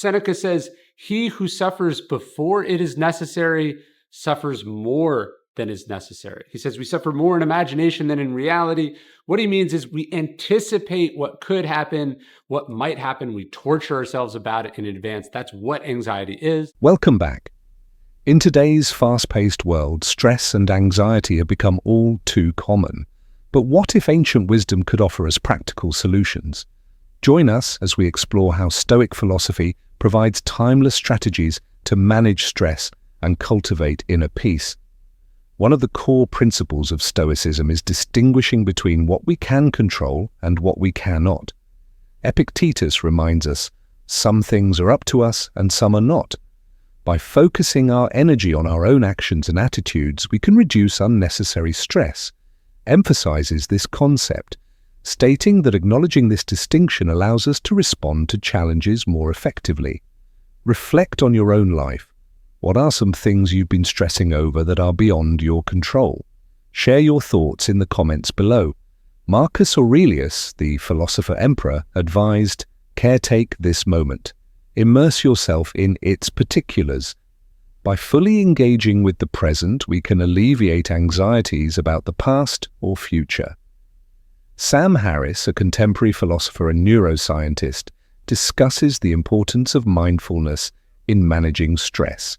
Seneca says, he who suffers before it is necessary suffers more than is necessary. He says we suffer more in imagination than in reality. What he means is we anticipate what could happen, what might happen. We torture ourselves about it in advance. That's what anxiety is. Welcome back. In today's fast-paced world, stress and anxiety have become all too common. But what if ancient wisdom could offer us practical solutions? Join us as we explore how Stoic philosophy provides timeless strategies to manage stress and cultivate inner peace. One of the core principles of Stoicism is distinguishing between what we can control and what we cannot. Epictetus reminds us, some things are up to us and some are not. By focusing our energy on our own actions and attitudes, we can reduce unnecessary stress. Emphasizes this concept, stating that acknowledging this distinction allows us to respond to challenges more effectively. Reflect on your own life. What are some things you've been stressing over that are beyond your control? Share your thoughts in the comments below. Marcus Aurelius, the philosopher emperor, advised, caretake this moment. Immerse yourself in its particulars. By fully engaging with the present, we can alleviate anxieties about the past or future. Sam Harris, a contemporary philosopher and neuroscientist, discusses the importance of mindfulness in managing stress.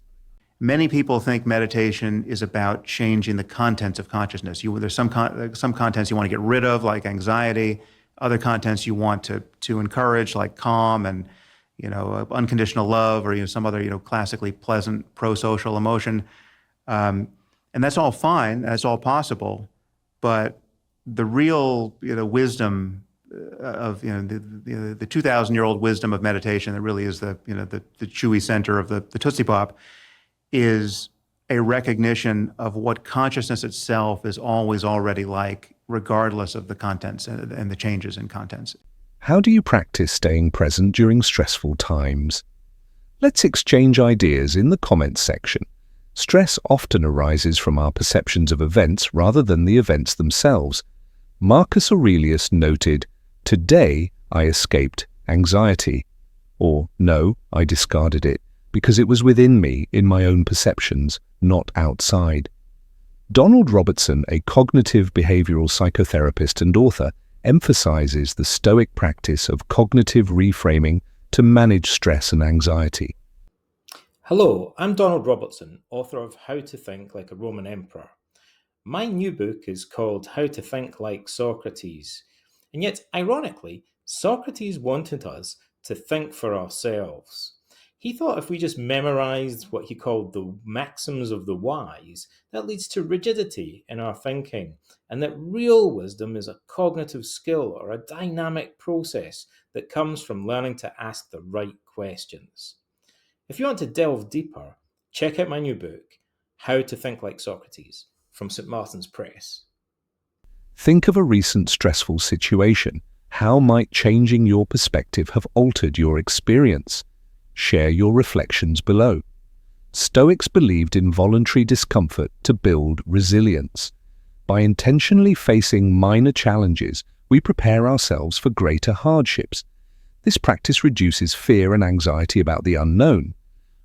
Many people think meditation is about changing the contents of consciousness. There's some contents you want to get rid of, like anxiety. Other contents you want to encourage, like calm and unconditional love, or some other classically pleasant pro-social emotion. And that's all fine. That's all possible. But the real wisdom of the 2,000-year-old wisdom of meditation that really is the chewy center of the Tootsie Pop is a recognition of what consciousness itself is always already like, regardless of the contents and the changes in contents. How do you practice staying present during stressful times? Let's exchange ideas in the comments section. Stress often arises from our perceptions of events rather than the events themselves. Marcus Aurelius noted, "Today I escaped anxiety," or "No, I discarded it, because it was within me in my own perceptions, not outside." Donald Robertson, a cognitive behavioral psychotherapist and author, emphasizes the Stoic practice of cognitive reframing to manage stress and anxiety. Hello, I'm Donald Robertson, author of How to Think Like a Roman Emperor. My new book is called How to Think Like Socrates. And yet, ironically, Socrates wanted us to think for ourselves. He thought if we just memorized what he called the maxims of the wise, that leads to rigidity in our thinking, and that real wisdom is a cognitive skill or a dynamic process that comes from learning to ask the right questions. If you want to delve deeper, check out my new book, How to Think Like Socrates, from St. Martin's Press. Think of a recent stressful situation. How might changing your perspective have altered your experience? Share your reflections below. Stoics believed in voluntary discomfort to build resilience. By intentionally facing minor challenges, we prepare ourselves for greater hardships. This practice reduces fear and anxiety about the unknown.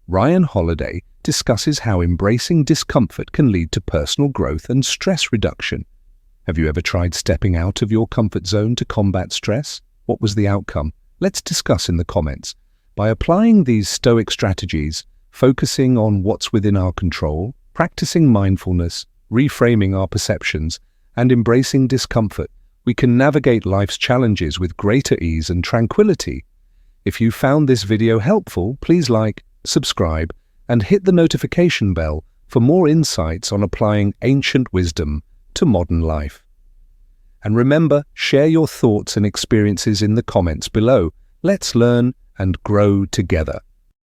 Ryan Holiday discusses how embracing discomfort can lead to personal growth and stress reduction. Have you ever tried stepping out of your comfort zone to combat stress? What was the outcome? Let's discuss in the comments. By applying these Stoic strategies, focusing on what's within our control, practicing mindfulness, reframing our perceptions, and embracing discomfort, we can navigate life's challenges with greater ease and tranquility. If you found this video helpful, please like, subscribe, and hit the notification bell for more insights on applying ancient wisdom to modern life. And remember, share your thoughts and experiences in the comments below. Let's learn and grow together.